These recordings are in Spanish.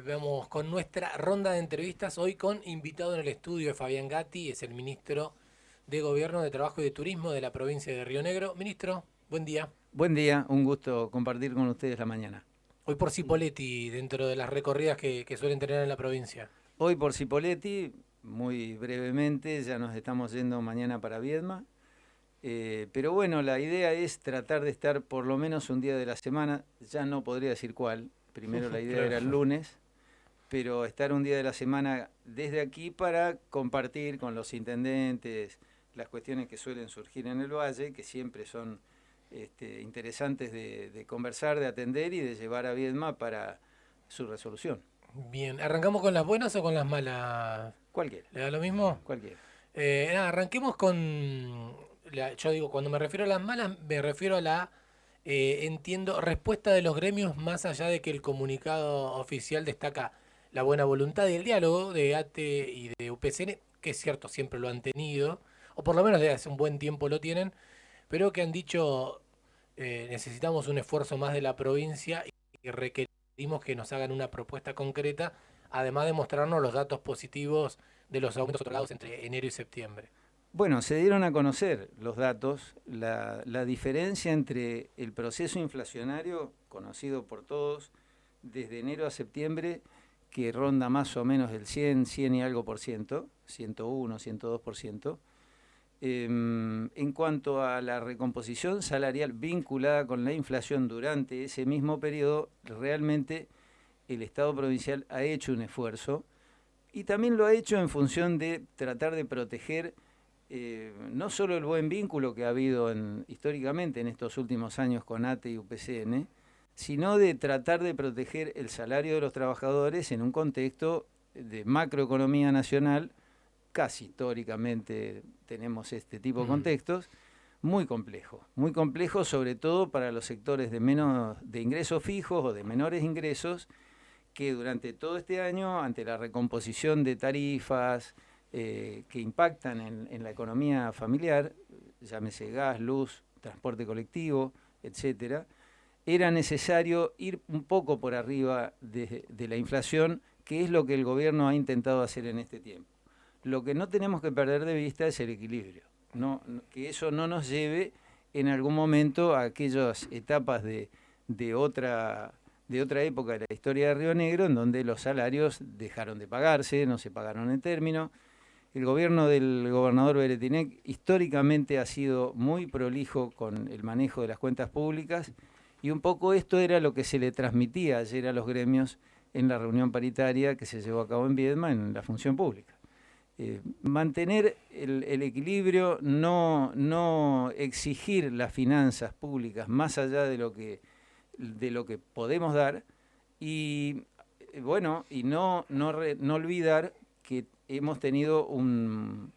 Vamos con nuestra ronda de entrevistas hoy con invitado en el estudio Fabián Gatti, es el ministro de Gobierno de Trabajo y de Turismo de la provincia de Río Negro. Ministro, buen día. Buen día, un gusto compartir con ustedes la mañana. Hoy por Cipolletti, dentro de las recorridas que suelen tener en la provincia. Hoy por Cipolletti, muy brevemente, ya nos estamos yendo mañana para Viedma, pero bueno, la idea es tratar de estar por lo menos un día de la semana, ya no podría decir cuál, primero la idea Claro. era el lunes, pero estar un día de la semana desde aquí para compartir con los intendentes las cuestiones que suelen surgir en el valle, que siempre son interesantes de conversar, de atender y de llevar a Viedma para su resolución. Bien, ¿arrancamos con las buenas o con las malas? Cualquiera, ¿Le da lo mismo? cualquiera. Arranquemos con, yo digo, cuando me refiero a las malas, me refiero a la, entiendo, respuesta de los gremios, más allá de que el comunicado oficial destaca la buena voluntad y el diálogo de ATE y de UPCN, que es cierto, siempre lo han tenido, o por lo menos desde hace un buen tiempo lo tienen, pero que han dicho, necesitamos un esfuerzo más de la provincia y requerimos que nos hagan una propuesta concreta, además de mostrarnos los datos positivos de los aumentos otorgados entre enero y septiembre. Bueno, se dieron a conocer los datos, la diferencia entre el proceso inflacionario, conocido por todos, desde enero a septiembre, que ronda más o menos el 100, 100 y algo por ciento, 101, 102%, en cuanto a la recomposición salarial vinculada con la inflación durante ese mismo periodo, realmente el Estado provincial ha hecho un esfuerzo y también lo ha hecho en función de tratar de proteger no solo el buen vínculo que ha habido históricamente en estos últimos años con ATE y UPCN, sino de tratar de proteger el salario de los trabajadores en un contexto de macroeconomía nacional, casi históricamente tenemos este tipo de Mm. contextos, muy complejo sobre todo para los sectores de ingresos fijos o de menores ingresos, que durante todo este año, ante la recomposición de tarifas que impactan en la economía familiar, llámese gas, luz, transporte colectivo, etcétera, era necesario ir un poco por arriba de la inflación, que es lo que el gobierno ha intentado hacer en este tiempo. Lo que no tenemos que perder de vista es el equilibrio, que eso no nos lleve en algún momento a aquellas etapas de otra de otra época de la historia de Río Negro, en donde los salarios dejaron de pagarse, no se pagaron en término. El gobierno del gobernador Beretinec históricamente ha sido muy prolijo con el manejo de las cuentas públicas y un poco esto era lo que se le transmitía ayer a los gremios en la reunión paritaria que se llevó a cabo en Viedma en la función pública. Mantener el equilibrio, no exigir las finanzas públicas más allá de lo que podemos dar y bueno, y no olvidar que hemos tenido un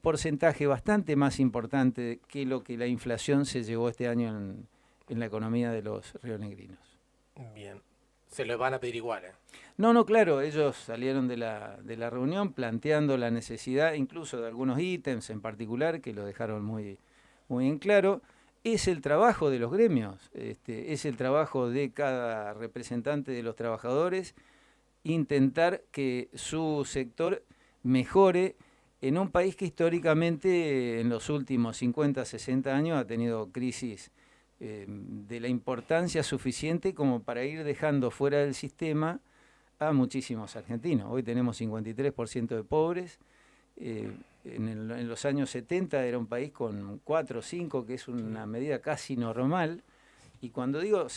porcentaje bastante más importante que lo que la inflación se llevó este año en la economía de los rionegrinos. Bien, se lo van a pedir igual, ¿eh? No, claro, ellos salieron de la reunión planteando la necesidad incluso de algunos ítems en particular que lo dejaron muy en claro. Es el trabajo de los gremios, es el trabajo de cada representante de los trabajadores intentar que su sector mejore en un país que históricamente en los últimos 50, 60 años ha tenido crisis de la importancia suficiente como para ir dejando fuera del sistema a muchísimos argentinos. Hoy tenemos 53% de pobres. En los años 70 era un país con 4 o 5, que es una medida casi normal. Y cuando digo,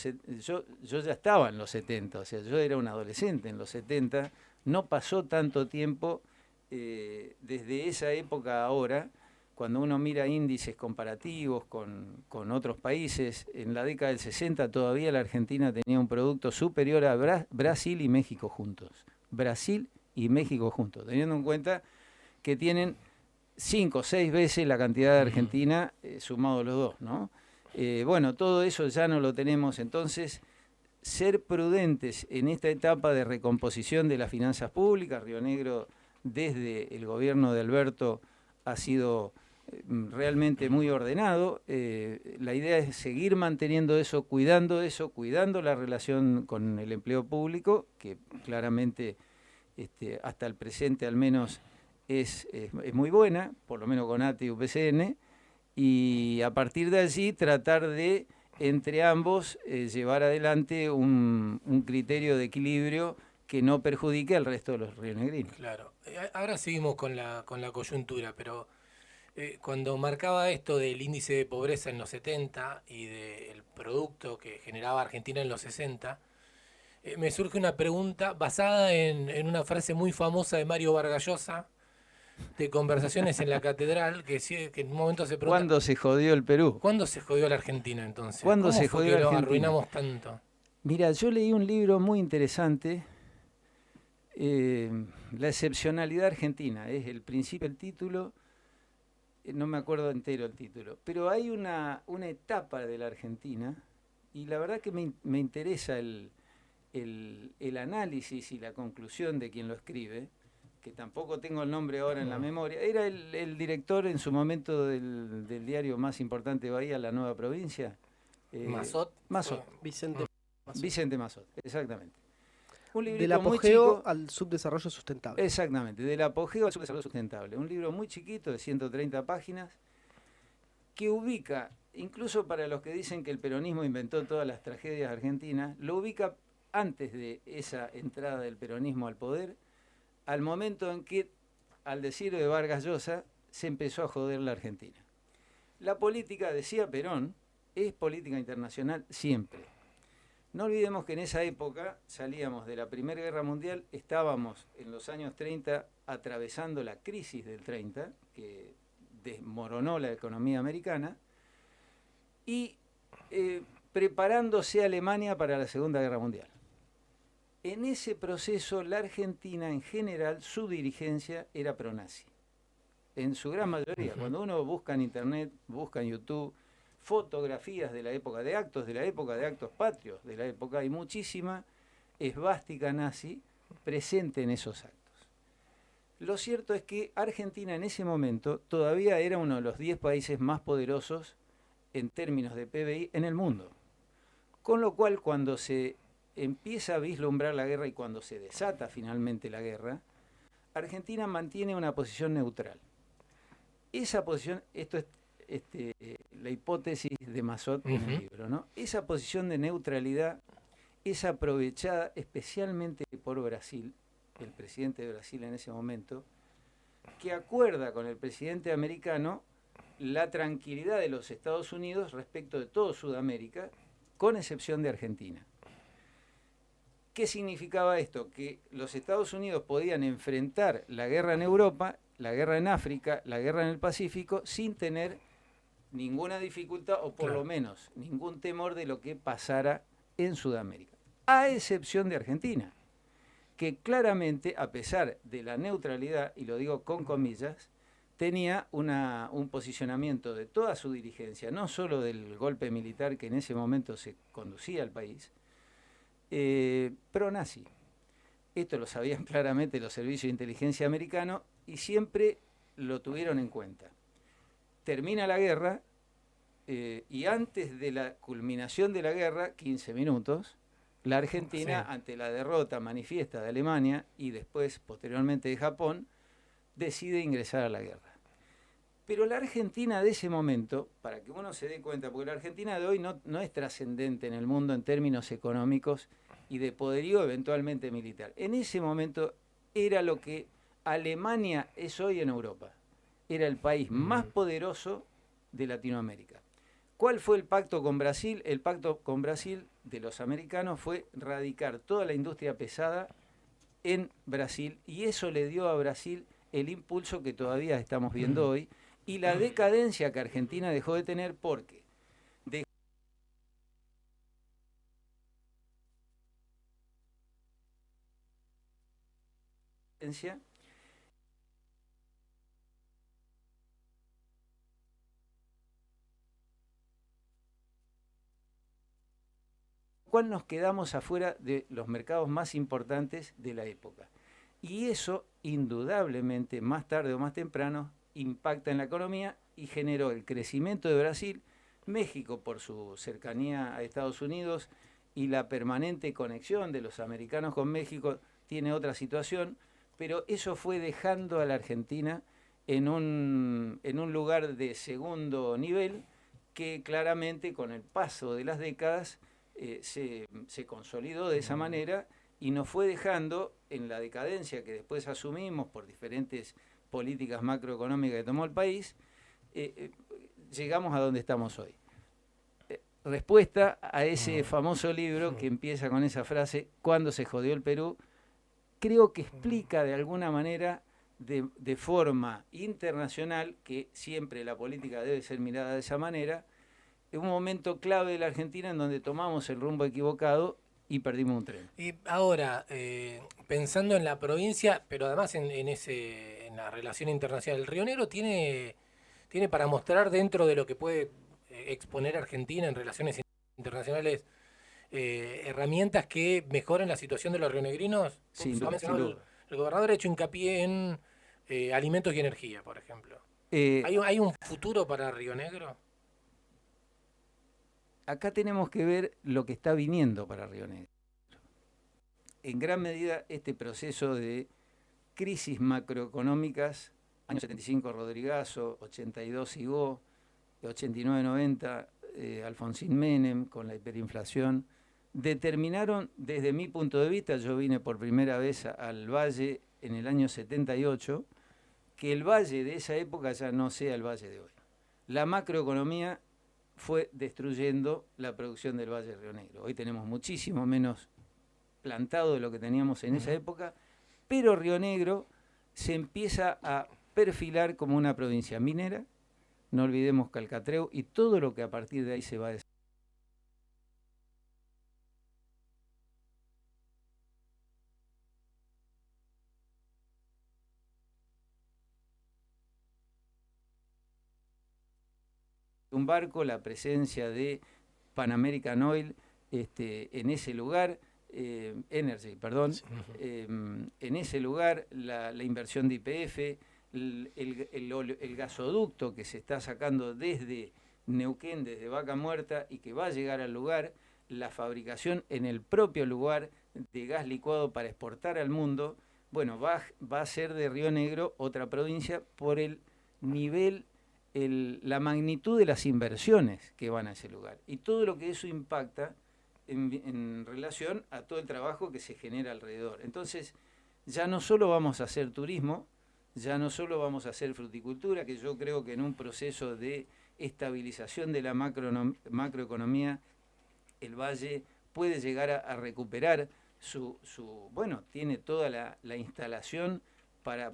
yo ya estaba en los 70, o sea, yo era un adolescente en los 70, no pasó tanto tiempo desde esa época a ahora, cuando uno mira índices comparativos con otros países, en la década del 60 todavía la Argentina tenía un producto superior a Brasil y México juntos. Brasil y México juntos, teniendo en cuenta que tienen 5 o 6 veces la cantidad de Mm. Argentina sumados los dos, ¿no? Bueno, todo eso ya no lo tenemos, entonces ser prudentes en esta etapa de recomposición de las finanzas públicas. Río Negro, desde el gobierno de Alberto, ha sido realmente muy ordenado. La idea es seguir manteniendo eso, cuidando la relación con el empleo público, que claramente hasta el presente al menos es muy buena, por lo menos con ATE y UPCN, y a partir de allí tratar de, entre ambos, llevar adelante un criterio de equilibrio que no perjudique al resto de los rionegrinos. Claro. Ahora seguimos con la coyuntura, pero cuando marcaba esto del índice de pobreza en los 70 y del producto que generaba Argentina en los 60, me surge una pregunta basada en una frase muy famosa de Mario Vargas Llosa, de Conversaciones en la Catedral, que en un momento se pregunta, ¿Cuándo se jodió el Perú? ¿cuándo se jodió la Argentina entonces? ¿Cuándo ¿Cómo se fue jodió que la lo Argentina? arruinamos tanto? Mira, yo leí un libro muy interesante, La excepcionalidad argentina, es el principio, el título, no me acuerdo entero el título, pero hay una etapa de la Argentina, y la verdad que me interesa el análisis y la conclusión de quien lo escribe, que tampoco tengo el nombre ahora en la memoria. Era el director en su momento del diario más importante de Bahía, La Nueva Provincia. Mazot. Mazot. Vicente Mazot. Vicente Mazot, exactamente. Un Del librito muy apogeo chico. al subdesarrollo sustentable. Exactamente, del apogeo al subdesarrollo sustentable. Un libro muy chiquito de 130 páginas que ubica, incluso para los que dicen que el peronismo inventó todas las tragedias argentinas, lo ubica antes de esa entrada del peronismo al poder, al momento en que, al decir de Vargas Llosa, se empezó a joder la Argentina. La política, decía Perón, es política internacional siempre. No olvidemos que en esa época salíamos de la Primera Guerra Mundial, estábamos en los años 30 atravesando la crisis del 30, que desmoronó la economía americana, y preparándose Alemania para la Segunda Guerra Mundial. En ese proceso, la Argentina en general, su dirigencia era pronazi. En su gran mayoría. Cuando uno busca en internet, busca en YouTube, fotografías de la época, de actos patrios de la época, hay muchísima esvástica nazi presente en esos actos. Lo cierto es que Argentina en ese momento todavía era uno de los 10 países más poderosos en términos de PBI en el mundo. Con lo cual, cuando se empieza a vislumbrar la guerra y cuando se desata finalmente la guerra, Argentina mantiene una posición neutral. Esa posición, esto es la hipótesis de Mazot en el libro, ¿no? Esa posición de neutralidad es aprovechada especialmente por Brasil, el presidente de Brasil en ese momento, que acuerda con el presidente americano la tranquilidad de los Estados Unidos respecto de todo Sudamérica, con excepción de Argentina. ¿Qué significaba esto? Que los Estados Unidos podían enfrentar la guerra en Europa, la guerra en África, la guerra en el Pacífico, sin tener ninguna dificultad o por lo menos ningún temor de lo que pasara en Sudamérica. A excepción de Argentina, que claramente, a pesar de la neutralidad, y lo digo con comillas, tenía un posicionamiento de toda su dirigencia, no solo del golpe militar que en ese momento se conducía al país, pro-nazi. Esto lo sabían claramente los servicios de inteligencia americanos y siempre lo tuvieron en cuenta. Termina la guerra y antes de la culminación de la guerra, 15 minutos, la Argentina, ante la derrota manifiesta de Alemania y después, posteriormente, de Japón, decide ingresar a la guerra. Pero la Argentina de ese momento, para que uno se dé cuenta, porque la Argentina de hoy no es trascendente en el mundo en términos económicos y de poderío eventualmente militar. En ese momento era lo que Alemania es hoy en Europa. Era el país más poderoso de Latinoamérica. ¿Cuál fue el pacto con Brasil? El pacto con Brasil de los americanos fue radicar toda la industria pesada en Brasil y eso le dio a Brasil el impulso que todavía estamos viendo hoy y la decadencia que Argentina dejó de tener porque cual nos quedamos afuera de los mercados más importantes de la época. Y eso, indudablemente, más tarde o más temprano, impacta en la economía y generó el crecimiento de Brasil. México, por su cercanía a Estados Unidos y la permanente conexión de los americanos con México, tiene otra situación, pero eso fue dejando a la Argentina en un lugar de segundo nivel que claramente con el paso de las décadas se consolidó de esa manera y nos fue dejando en la decadencia que después asumimos por diferentes políticas macroeconómicas que tomó el país, llegamos a donde estamos hoy. Respuesta a ese famoso libro que empieza con esa frase, ¿cuándo se jodió el Perú? Creo que explica de alguna manera, de forma internacional, que siempre la política debe ser mirada de esa manera, en un momento clave de la Argentina en donde tomamos el rumbo equivocado y perdimos un tren. Y ahora, pensando en la provincia, pero además en la relación internacional, el Río Negro tiene para mostrar dentro de lo que puede exponer Argentina en relaciones internacionales herramientas que mejoren la situación de los rionegrinos. Sin Ha duda, sin mencionado duda. el gobernador ha hecho hincapié en alimentos y energía, por ejemplo. Eh, ¿Hay un futuro para Río Negro? Acá tenemos que ver lo que está viniendo para Río Negro. En gran medida este proceso de crisis macroeconómicas, año 75 Rodrigazo, 82 Igó, 89-90 Alfonsín Menem con la hiperinflación, determinaron desde mi punto de vista, yo vine por primera vez al Valle en el año 78, que el Valle de esa época ya no sea el Valle de hoy. La macroeconomía fue destruyendo la producción del Valle de Río Negro. Hoy tenemos muchísimo menos plantado de lo que teníamos en esa época, pero Río Negro se empieza a perfilar como una provincia minera, no olvidemos Calcatreu y todo lo que a partir de ahí se va a desarrollar. Un barco, la presencia de Pan American Oil en ese lugar, Energy, perdón, en ese lugar la inversión de YPF, el gasoducto que se está sacando desde Neuquén, desde Vaca Muerta y que va a llegar al lugar, la fabricación en el propio lugar de gas licuado para exportar al mundo, bueno, va a ser de Río Negro otra provincia por el nivel, la magnitud de las inversiones que van a ese lugar y todo lo que eso impacta en relación a todo el trabajo que se genera alrededor. Entonces, ya no solo vamos a hacer turismo, ya no solo vamos a hacer fruticultura, que yo creo que en un proceso de estabilización de la macroeconomía, el Valle puede llegar a recuperar bueno, tiene toda la instalación para,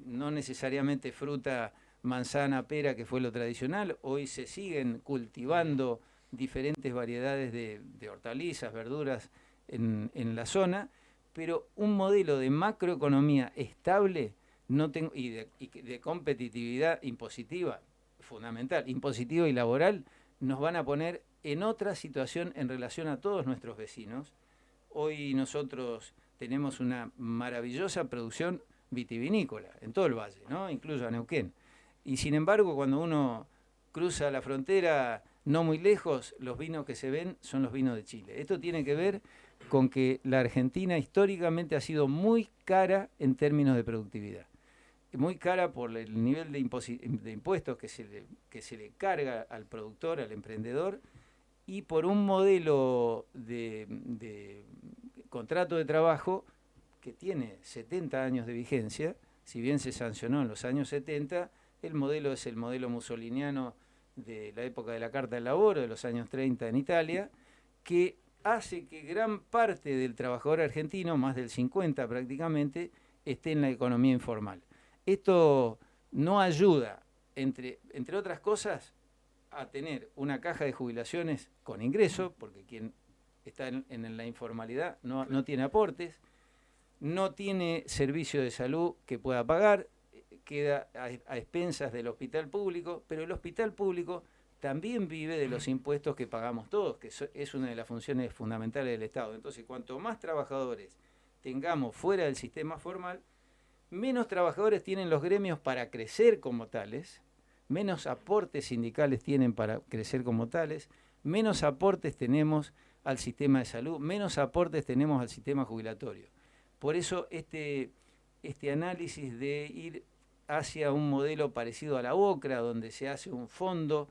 no necesariamente fruta, manzana, pera, que fue lo tradicional, hoy se siguen cultivando diferentes variedades de hortalizas, verduras en la zona, pero un modelo de macroeconomía estable y de competitividad impositiva, fundamental, impositiva y laboral, nos van a poner en otra situación en relación a todos nuestros vecinos. Hoy nosotros tenemos una maravillosa producción vitivinícola en todo el valle, ¿no? Incluso a Neuquén. Y sin embargo, cuando uno cruza la frontera, no muy lejos, los vinos que se ven son los vinos de Chile. Esto tiene que ver con que la Argentina históricamente ha sido muy cara en términos de productividad. Muy cara por el nivel de impuestos que se le carga al productor, al emprendedor, y por un modelo de contrato de trabajo que tiene 70 años de vigencia. Si bien se sancionó en los años 70, el modelo es el modelo mussoliniano de la época de la Carta del Laboro, de los años 30 en Italia, que hace que gran parte del trabajador argentino, más del 50 prácticamente, esté en la economía informal. Esto no ayuda, entre otras cosas, a tener una caja de jubilaciones con ingreso, porque quien está en la informalidad no tiene aportes, no tiene servicio de salud que pueda pagar, queda a expensas del hospital público, pero el hospital público también vive de los impuestos que pagamos todos, que es una de las funciones fundamentales del Estado. Entonces, cuanto más trabajadores tengamos fuera del sistema formal, menos trabajadores tienen los gremios para crecer como tales, menos aportes sindicales tienen para crecer como tales, menos aportes tenemos al sistema de salud, menos aportes tenemos al sistema jubilatorio. Por eso este análisis de ir hacia un modelo parecido a la OCRA, donde se hace un fondo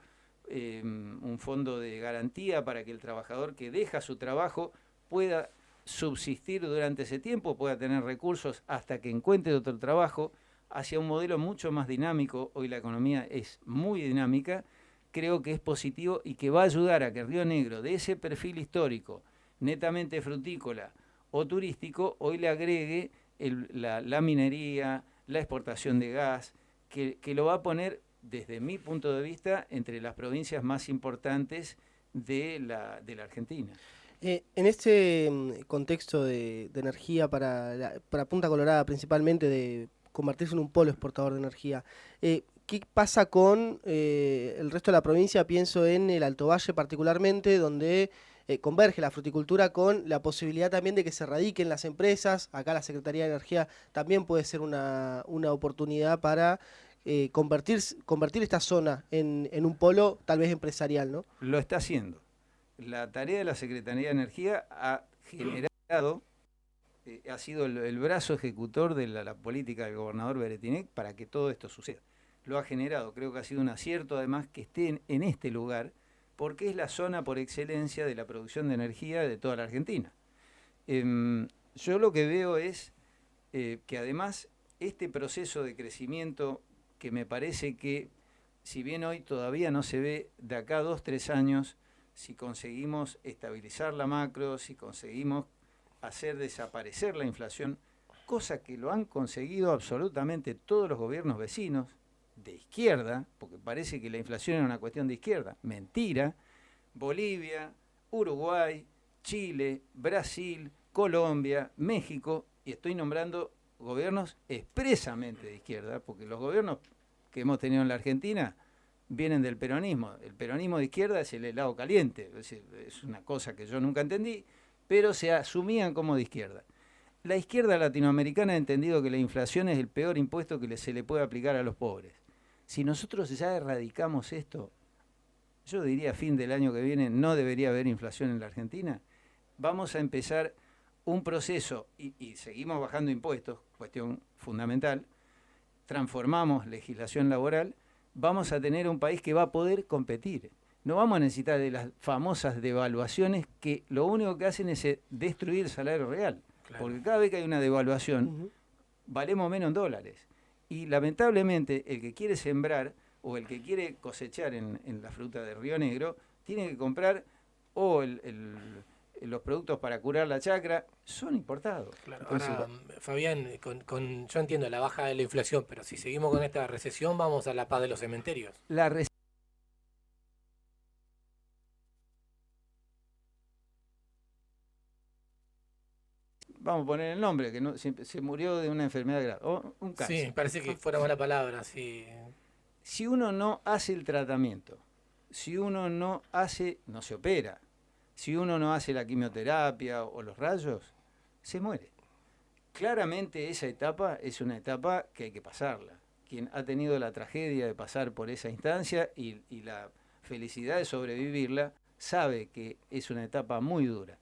de garantía para que el trabajador que deja su trabajo pueda subsistir durante ese tiempo, pueda tener recursos hasta que encuentre otro trabajo, hacia un modelo mucho más dinámico. Hoy la economía es muy dinámica, creo que es positivo y que va a ayudar a que Río Negro, de ese perfil histórico, netamente frutícola o turístico, hoy le agregue la minería, la exportación de gas, que lo va a poner, desde mi punto de vista, entre las provincias más importantes de la Argentina. En este contexto de energía para Punta Colorada, principalmente de convertirse en un polo exportador de energía, ¿qué pasa con el resto de la provincia? Pienso en el Alto Valle particularmente, donde converge la fruticultura con la posibilidad también de que se radiquen las empresas. Acá la Secretaría de Energía también puede ser una oportunidad para convertir esta zona en un polo tal vez empresarial, ¿no? Lo está haciendo. La tarea de la Secretaría de Energía ha generado, ha sido el brazo ejecutor de la política del gobernador Beretinec para que todo esto suceda. Lo ha generado, creo que ha sido un acierto además que esté en este lugar, porque es la zona por excelencia de la producción de energía de toda la Argentina. Yo lo que veo es que además este proceso de crecimiento, que me parece que, si bien hoy todavía no se ve, de acá a 2-3 años, si conseguimos estabilizar la macro, si conseguimos hacer desaparecer la inflación, cosa que lo han conseguido absolutamente todos los gobiernos vecinos de izquierda, porque parece que la inflación era una cuestión de izquierda. Mentira. Bolivia, Uruguay, Chile, Brasil, Colombia, México, y estoy nombrando gobiernos expresamente de izquierda, porque los gobiernos que hemos tenido en la Argentina vienen del peronismo. El peronismo de izquierda es el helado caliente, es una cosa que yo nunca entendí, pero se asumían como de izquierda. La izquierda latinoamericana ha entendido que la inflación es el peor impuesto que se le puede aplicar a los pobres. Si nosotros ya erradicamos esto, yo diría a fin del año que viene no debería haber inflación en la Argentina. Vamos a empezar un proceso y seguimos bajando impuestos, cuestión fundamental, transformamos legislación laboral, vamos a tener un país que va a poder competir. No vamos a necesitar de las famosas devaluaciones que lo único que hacen es destruir el salario real. Claro. Porque cada vez que hay una devaluación, valemos menos en dólares. Y lamentablemente el que quiere sembrar o el que quiere cosechar en la fruta de Río Negro, tiene que comprar o los productos para curar la chacra, son importados. Claro. Entonces, ahora, Fabián, yo entiendo la baja de la inflación, pero si seguimos con esta recesión, vamos a la paz de los cementerios. Vamos a poner el nombre, que no, se murió de una enfermedad grave, o un cáncer. Sí, parece que fuera mala palabra, sí. Si uno no hace el tratamiento, si uno no se opera, si uno no hace la quimioterapia o los rayos, se muere. Claramente esa etapa es una etapa que hay que pasarla. Quien ha tenido la tragedia de pasar por esa instancia y la felicidad de sobrevivirla, sabe que es una etapa muy dura.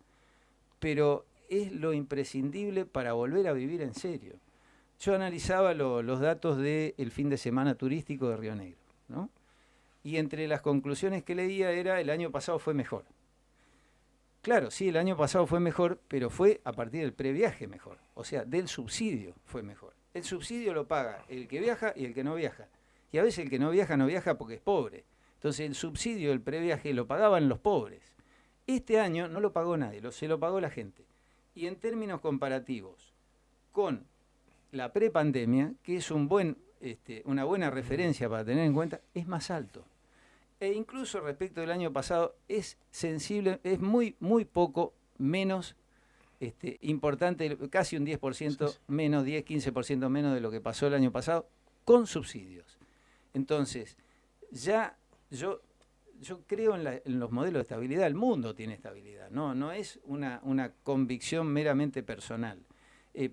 Pero es lo imprescindible para volver a vivir en serio. Yo analizaba los datos del fin de semana turístico de Río Negro, ¿no? Y entre las conclusiones que leía era el año pasado fue mejor. Claro, sí, el año pasado fue mejor, pero fue a partir del previaje mejor. O sea, del subsidio fue mejor. El subsidio lo paga el que viaja y el que no viaja. Y a veces el que no viaja porque es pobre. Entonces el subsidio del previaje lo pagaban los pobres. Este año no lo pagó nadie, se lo pagó la gente. Y en términos comparativos con la prepandemia, que es una buena referencia para tener en cuenta, es más alto. E incluso respecto del año pasado es sensible, es muy, muy poco menos importante, casi un 10% menos, 10-15% menos de lo que pasó el año pasado, con subsidios. Entonces, ya yo creo en los modelos de estabilidad, el mundo tiene estabilidad, no es una convicción meramente personal.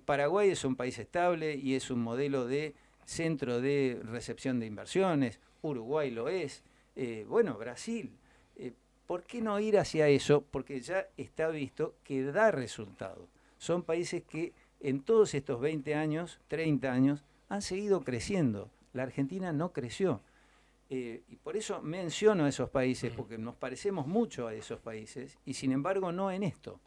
Paraguay es un país estable y es un modelo de centro de recepción de inversiones. Uruguay lo es, bueno, Brasil. ¿Por qué no ir hacia eso? Porque ya está visto que da resultado. Son países que en todos estos 20 años, 30 años, han seguido creciendo. La Argentina no creció. Y por eso menciono a esos países, porque nos parecemos mucho a esos países, y sin embargo no en esto.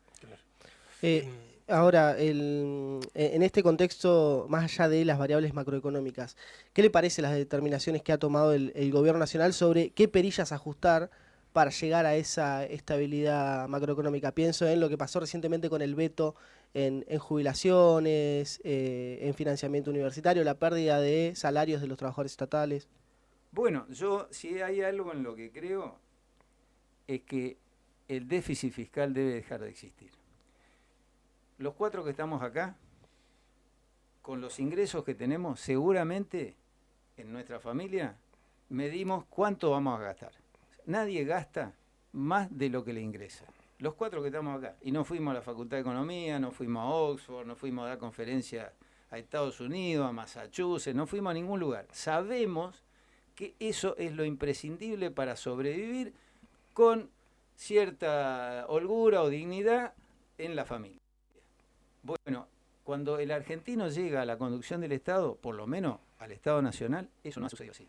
Eh, Ahora, en este contexto, más allá de las variables macroeconómicas, ¿qué le parece las determinaciones que ha tomado el gobierno nacional sobre qué perillas ajustar para llegar a esa estabilidad macroeconómica? Pienso en lo que pasó recientemente con el veto en jubilaciones, en financiamiento universitario, la pérdida de salarios de los trabajadores estatales. Bueno, yo si hay algo en lo que creo es que el déficit fiscal debe dejar de existir. Los 4 que estamos acá, con los ingresos que tenemos, seguramente en nuestra familia medimos cuánto vamos a gastar. Nadie gasta más de lo que le ingresa. Los 4 que estamos acá. Y no fuimos a la Facultad de Economía, no fuimos a Oxford, no fuimos a dar conferencias a Estados Unidos, a Massachusetts, no fuimos a ningún lugar. Sabemos que eso es lo imprescindible para sobrevivir con cierta holgura o dignidad en la familia. Bueno, cuando el argentino llega a la conducción del Estado, por lo menos al Estado Nacional, eso no ha sucedido así.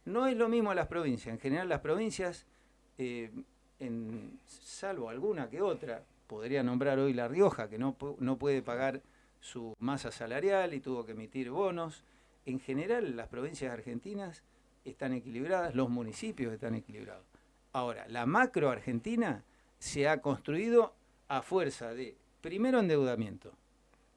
No es lo mismo a las provincias. En general las provincias, salvo alguna que otra, podría nombrar hoy La Rioja, que no puede pagar su masa salarial y tuvo que emitir bonos. En general las provincias argentinas están equilibradas, los municipios están equilibrados. Ahora, la macro argentina se ha construido a fuerza de, primero, endeudamiento.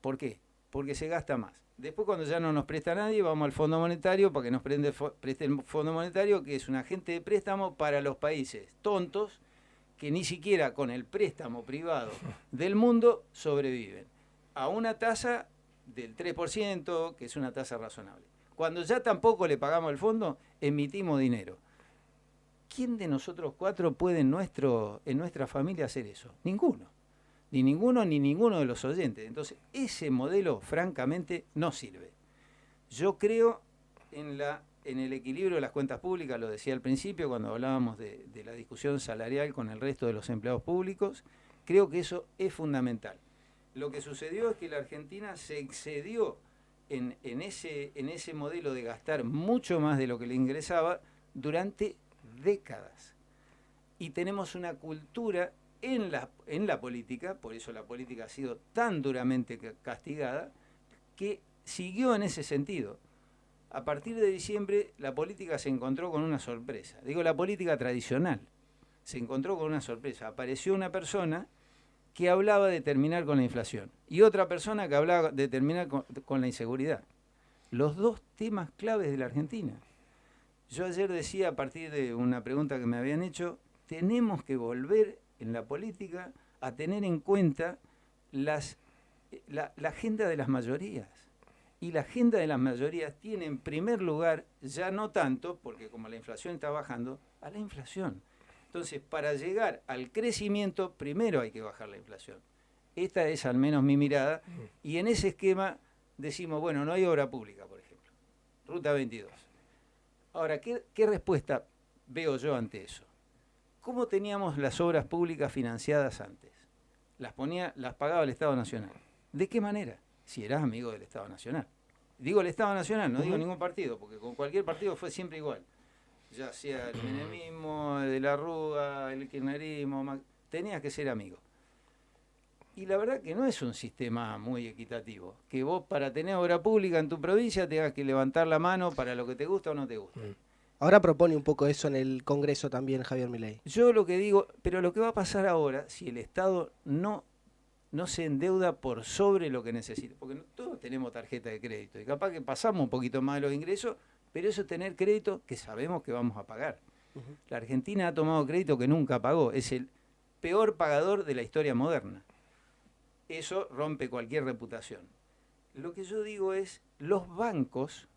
¿Por qué? Porque se gasta más. Después, cuando ya no nos presta nadie, vamos al Fondo Monetario para que nos preste el Fondo Monetario, que es un agente de préstamo para los países tontos que ni siquiera con el préstamo privado del mundo sobreviven. A una tasa del 3%, que es una tasa razonable. Cuando ya tampoco le pagamos al fondo, emitimos dinero. ¿Quién de nosotros 4 puede en nuestra familia hacer eso? Ninguno. Ni ninguno de los oyentes. Entonces, ese modelo, francamente, no sirve. Yo creo en el equilibrio de las cuentas públicas, lo decía al principio cuando hablábamos de la discusión salarial con el resto de los empleados públicos. Creo que eso es fundamental. Lo que sucedió es que la Argentina se excedió en ese modelo de gastar mucho más de lo que le ingresaba durante décadas. Y tenemos una cultura en la política, por eso la política ha sido tan duramente castigada, que siguió en ese sentido. A partir de diciembre la política se encontró con una sorpresa. Digo, la política tradicional se encontró con una sorpresa. Apareció una persona que hablaba de terminar con la inflación y otra persona que hablaba de terminar con la inseguridad. Los dos temas claves de la Argentina. Yo ayer decía, a partir de una pregunta que me habían hecho, tenemos que volver en la política a tener en cuenta la agenda de las mayorías. Y la agenda de las mayorías tiene en primer lugar, ya no tanto, porque como la inflación está bajando, a la inflación. Entonces, para llegar al crecimiento, primero hay que bajar la inflación. Esta es al menos mi mirada. Y en ese esquema decimos, bueno, no hay obra pública, por ejemplo. Ruta 22. Ahora, ¿qué respuesta veo yo ante eso? ¿Cómo teníamos las obras públicas financiadas antes? Las pagaba el Estado Nacional. ¿De qué manera? Si eras amigo del Estado Nacional. Digo el Estado Nacional, no digo ningún partido, porque con cualquier partido fue siempre igual. Ya sea el menemismo, de la Rúa, el kirchnerismo, tenías que ser amigo. Y la verdad que no es un sistema muy equitativo, que vos para tener obra pública en tu provincia tengas que levantar la mano para lo que te gusta o no te gusta. Ahora propone un poco eso en el Congreso también, Javier Milei. Yo lo que digo, pero lo que va a pasar ahora, si el Estado no se endeuda por sobre lo que necesita, porque todos tenemos tarjeta de crédito, y capaz que pasamos un poquito más de los ingresos, pero eso es tener crédito que sabemos que vamos a pagar. La Argentina ha tomado crédito que nunca pagó, es el peor pagador de la historia moderna. Eso rompe cualquier reputación. Lo que yo digo es, los bancos,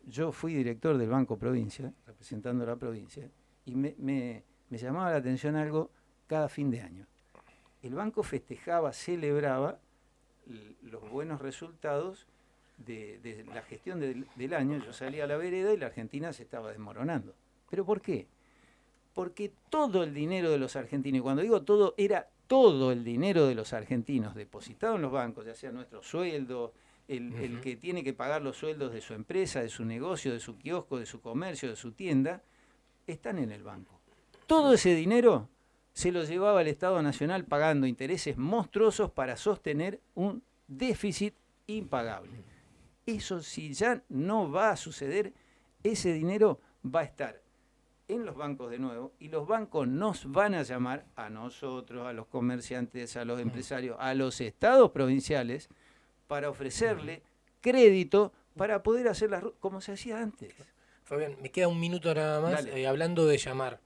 yo fui director del Banco Provincia, representando a la provincia, y me llamaba la atención algo cada fin de año. El banco festejaba, celebraba los buenos resultados de la gestión del año, yo salí a la vereda y la Argentina se estaba desmoronando. ¿Pero por qué? Porque todo el dinero de los argentinos, y cuando digo todo, era todo el dinero de los argentinos depositado en los bancos, ya sea nuestro sueldo, el que tiene que pagar los sueldos de su empresa, de su negocio, de su kiosco, de su comercio, de su tienda, están en el banco. Todo ese dinero se lo llevaba el Estado Nacional pagando intereses monstruosos para sostener un déficit impagable. Eso, si ya no va a suceder, ese dinero va a estar en los bancos de nuevo, y los bancos nos van a llamar a nosotros, a los comerciantes, a los empresarios, a los estados provinciales, para ofrecerle crédito para poder hacer como se hacía antes. Fabián, me queda un minuto nada más. Hablando de llamar,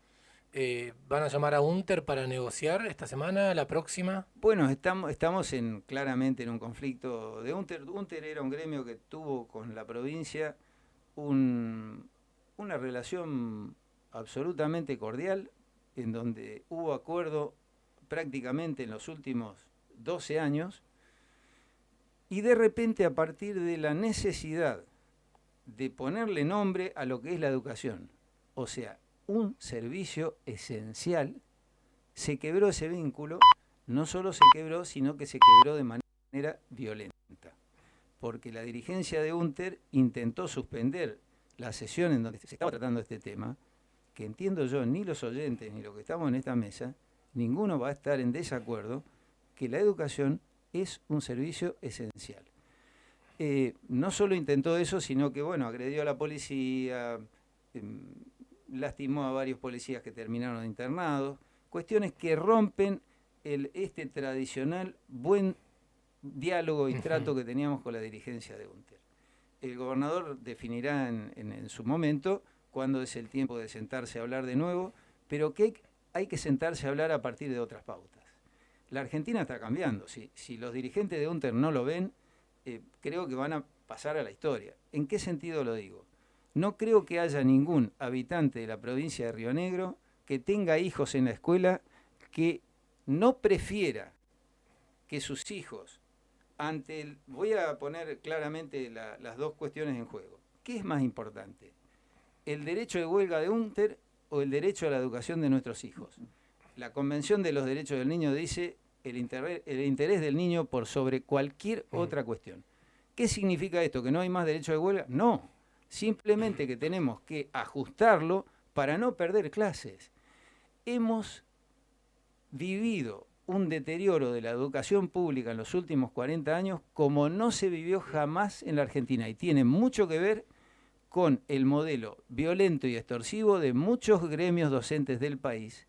¿van a llamar a UNTER para negociar esta semana, la próxima? Bueno, estamos claramente en un conflicto de UNTER. UNTER era un gremio que tuvo con la provincia una relación absolutamente cordial, en donde hubo acuerdo prácticamente en los últimos 12 años, y de repente, a partir de la necesidad de ponerle nombre a lo que es la educación, o sea, un servicio esencial, se quebró ese vínculo. No solo se quebró, sino que se quebró de manera violenta, porque la dirigencia de UNTER intentó suspender la sesión en donde se estaba tratando este tema, que entiendo yo, ni los oyentes ni los que estamos en esta mesa, ninguno va a estar en desacuerdo que la educación es un servicio esencial. No solo intentó eso, sino que, bueno, agredió a la policía, lastimó a varios policías que terminaron internados, cuestiones que rompen este tradicional buen diálogo y trato que teníamos con la dirigencia de UNTER. El gobernador definirá en su momento cuándo es el tiempo de sentarse a hablar de nuevo, pero que hay que sentarse a hablar a partir de otras pautas. La Argentina está cambiando. Si los dirigentes de UNTER no lo ven, creo que van a pasar a la historia. ¿En qué sentido lo digo? No creo que haya ningún habitante de la provincia de Río Negro que tenga hijos en la escuela que no prefiera que sus hijos, voy a poner claramente las dos cuestiones en juego. ¿Qué es más importante? ¿El derecho de huelga de UNTER o el derecho a la educación de nuestros hijos? La Convención de los Derechos del Niño dice el interés del niño por sobre cualquier otra cuestión. ¿Qué significa esto? ¿Que no hay más derecho de huelga? No, simplemente que tenemos que ajustarlo para no perder clases. Hemos vivido un deterioro de la educación pública en los últimos 40 años como no se vivió jamás en la Argentina, y tiene mucho que ver con el modelo violento y extorsivo de muchos gremios docentes del país.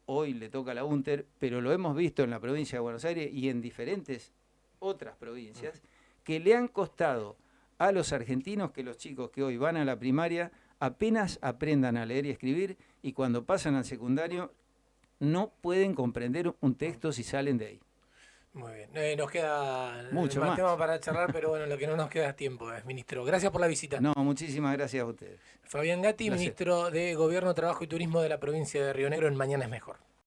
Hoy le toca a la UNTER, pero lo hemos visto en la provincia de Buenos Aires y en diferentes otras provincias, que le han costado a los argentinos que los chicos que hoy van a la primaria apenas aprendan a leer y escribir, y cuando pasan al secundario no pueden comprender un texto si salen de ahí. Muy bien. Nos queda mucho más más tema para charlar, pero bueno, lo que no nos queda es tiempo, ministro. Gracias por la visita. No, muchísimas gracias a ustedes. Fabián Gatti, ministro de Gobierno, Trabajo y Turismo de la provincia de Río Negro, en Mañana es Mejor.